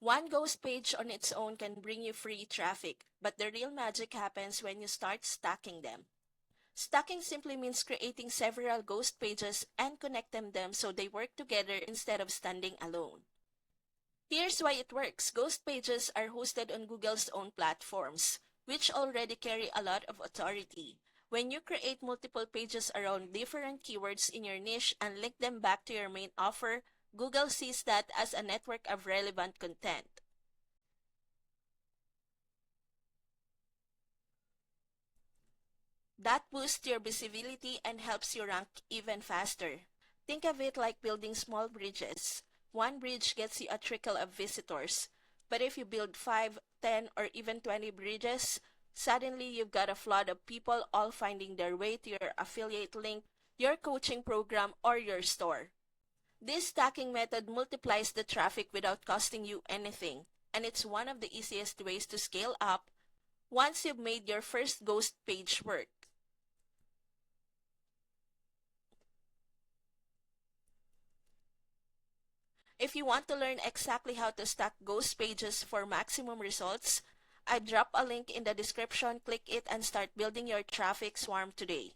One ghost page on its own can bring you free traffic, but the real magic happens when you start stacking them. Stacking simply means creating several ghost pages and connecting them so they work together instead of standing alone. Here's why it works. Ghost pages are hosted on Google's own platforms, which already carry a lot of authority. When you create multiple pages around different keywords in your niche and link them back to your main offer, Google sees that as a network of relevant content. That boosts your visibility and helps you rank even faster. Think of it like building small bridges. One bridge gets you a trickle of visitors, but if you build 5, 10, or even 20 bridges, suddenly you've got a flood of people all finding their way to your affiliate link, your coaching program, or your store. This stacking method multiplies the traffic without costing you anything, and it's one of the easiest ways to scale up once you've made your first ghost page work. If you want to learn exactly how to stack ghost pages for maximum results, I drop a link in the description. Click it and start building your traffic swarm today.